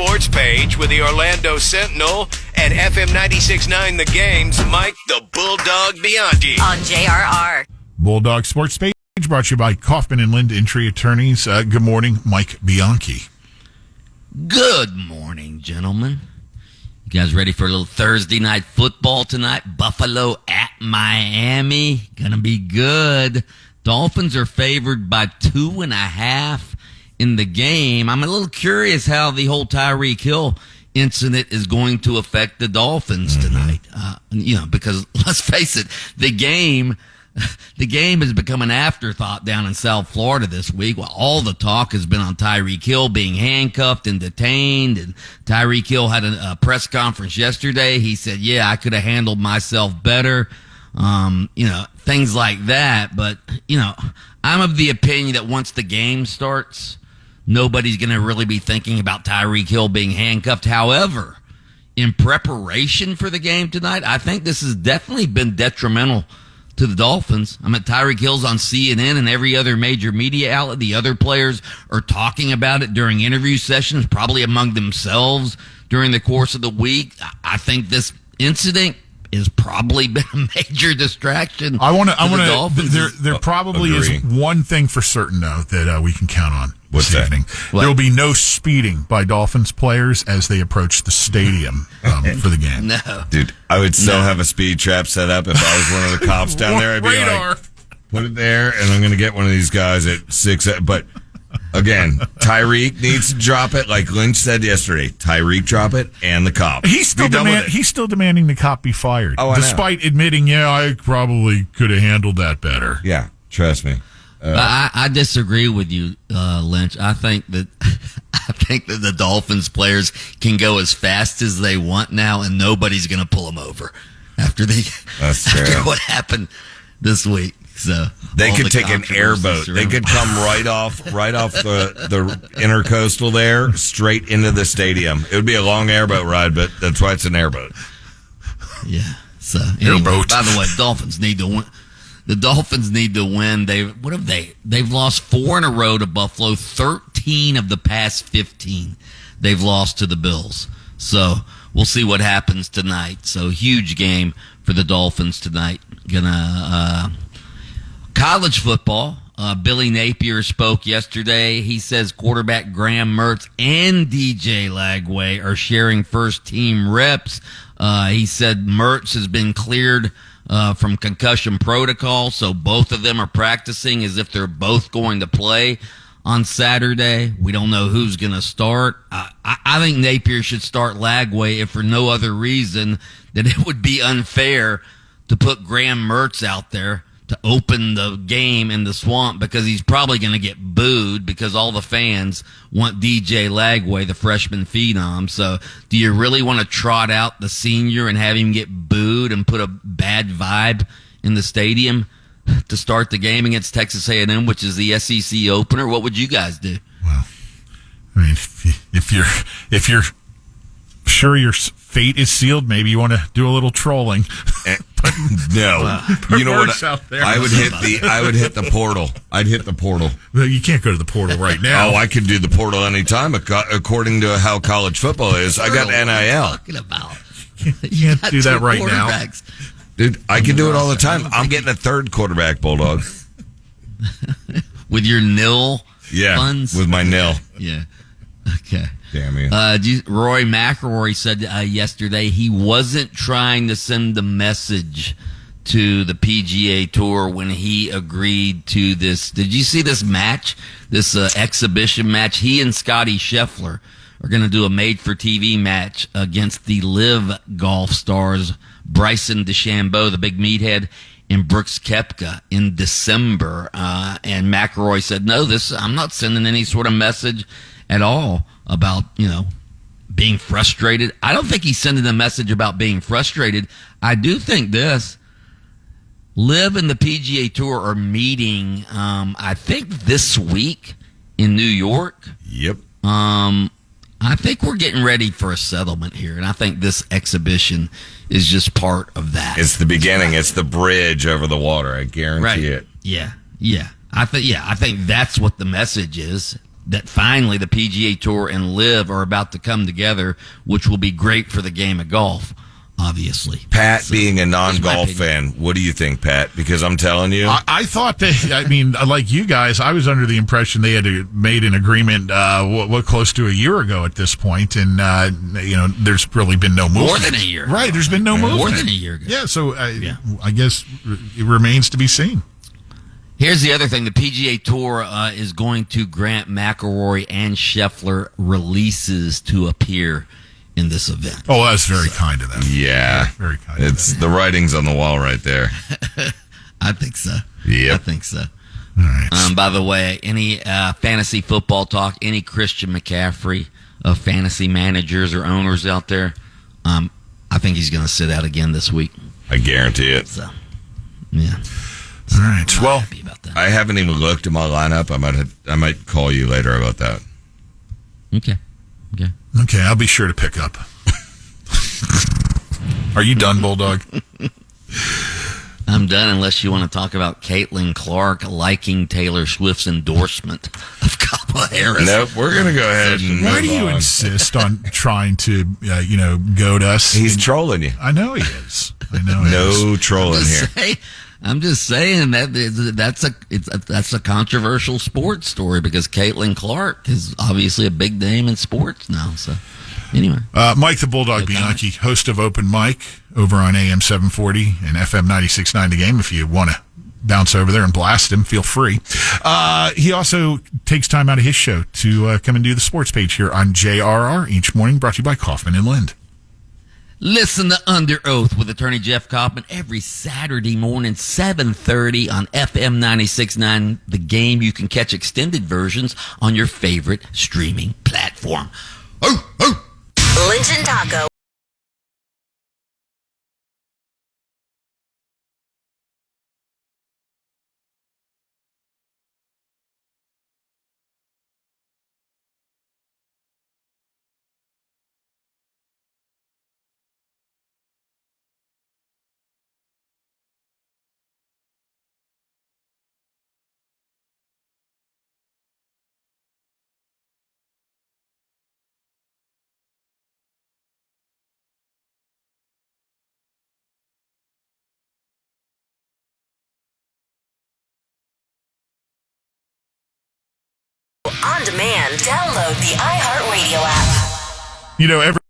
sports page with the Orlando Sentinel and FM 96.9 The Game's Mike the Bulldog Bianchi. On JRR. Bulldog Sports Page brought to you by Kaufman and Lind Entry Attorneys. Good morning, Mike Bianchi. Good morning, gentlemen. You guys ready for a little Thursday night football tonight? Buffalo at Miami. Gonna be good. Dolphins are favored by 2.5 in the game. I'm a little curious how the whole Tyreek Hill incident is going to affect the Dolphins tonight. Because let's face it, the game has become an afterthought down in South Florida this week. Well, all the talk has been on Tyreek Hill being handcuffed and detained. And Tyreek Hill had a press conference yesterday. He said, yeah, I could have handled myself better. Things like that. But, I'm of the opinion that once the game starts, nobody's going to really be thinking about Tyreek Hill being handcuffed. However, in preparation for the game tonight, I think this has definitely been detrimental to the Dolphins. Tyreek Hill's on CNN and every other major media outlet. The other players are talking about it during interview sessions, probably among themselves during the course of the week. I think this incident has probably been a major distraction. There probably is one thing for certain, though, that we can count on this evening. There will be no speeding by Dolphins players as they approach the stadium for the game. No. Dude, I would still have a speed trap set up if I was one of the cops down there. I'd be like, put it there, and I'm going to get one of these guys at 6. But, again, Tyreek needs to drop it. Like Lynch said yesterday, Tyreek drop it, and the cop. He's still demanding the cop be fired, despite admitting, I probably could have handled that better. Yeah, trust me. I disagree with you, Lynch. I think that the Dolphins players can go as fast as they want now, and nobody's going to pull them over after what happened this week. So they could take an airboat. They could come right off the intercoastal there, straight into the stadium. It would be a long airboat ride, but that's why it's an airboat. Yeah. So anyway, airboat. By the way, Dolphins need to win. The Dolphins need to win. They've lost 4 in a row to Buffalo. 13 of the past 15 they've lost to the Bills. So we'll see what happens tonight. So huge game for the Dolphins tonight. College football. Billy Napier spoke yesterday. He says quarterback Graham Mertz and DJ Lagway are sharing first team reps. He said Mertz has been cleared from concussion protocol, so both of them are practicing as if they're both going to play on Saturday. We don't know who's going to start. I think Napier should start Lagway, if for no other reason that it would be unfair to put Graham Mertz out there to open the game in the Swamp, because he's probably going to get booed because all the fans want DJ Lagway, the freshman phenom. So do you really want to trot out the senior and have him get booed and put a bad vibe in the stadium to start the game against Texas A&M, which is the SEC opener? What would you guys do? Well, if you're sure your fate is sealed, maybe you want to do a little trolling. No, you know what? I would hit the portal. I'd hit the portal. Well, you can't go to the portal right now. Oh, I could do the portal anytime, according to how college football is. I got NIL. Talking about? You can't do that right now, dude. I can do it all the time. I'm getting a third quarterback, Bulldog. With your nil funds? With my nil. Yeah. Okay. Damn you. Roy McIlroy said yesterday he wasn't trying to send a message to the PGA Tour when he agreed to this. Did you see this match, this exhibition match? He and Scotty Scheffler are going to do a made-for-TV match against the Live Golf stars Bryson DeChambeau, the big meathead, and Brooks Koepka in December. And McIlroy said, no, I'm not sending any sort of message at all about, being frustrated. I don't think he's sending a message about being frustrated. I do think this. Liv and the PGA Tour are meeting, I think this week in New York. Yep. I think we're getting ready for a settlement here, and I think this exhibition is just part of that. It's the beginning. It's the bridge over the water. I guarantee it. Yeah. I think that's what the message is. that finally the PGA Tour and LIV are about to come together, which will be great for the game of golf. Obviously, Pat, being a non-golf fan, what do you think, Pat? Because I'm telling you, I thought like you guys, I was under the impression they had made an agreement what close to a year ago at this point, and there's really been no movement. More than a year, right? There's been no movement. More than a year ago. Yeah, so I guess it remains to be seen. Here's the other thing: the PGA Tour is going to grant McIlroy and Scheffler releases to appear in this event. Oh, that's very kind of them. Yeah. Very kind of them. The writing's on the wall right there. I think so. Yep. I think so. All right. By the way, any fantasy football talk, any Christian McCaffrey of fantasy managers or owners out there, I think he's going to sit out again this week. I guarantee it. So, yeah. All right. Well, I haven't even looked at my lineup. I might call you later about that. Okay. Okay, I'll be sure to pick up. Are you done, Bulldog? I'm done unless you want to talk about Caitlin Clark liking Taylor Swift's endorsement of Kamala Harris. Nope, we're going to go ahead and Why do you insist on trying to, goad us? He's trolling you. I know he is. No trolling here. I'm just saying that's a controversial sports story because Caitlin Clark is obviously a big name in sports now. So anyway, Mike the Bulldog Bianchi, host of Open Mic over on AM 740 and FM 96.9 The Game. If you want to bounce over there and blast him, feel free. He also takes time out of his show to come and do the sports page here on JRR each morning, brought to you by Kaufman and Lind. Listen to Under Oath with attorney Jeff Kaufman every Saturday morning, 7:30 on FM 96.9 The Game. You can catch extended versions on your favorite streaming platform. Lynch and Taco. On demand, download the iHeartRadio app. Every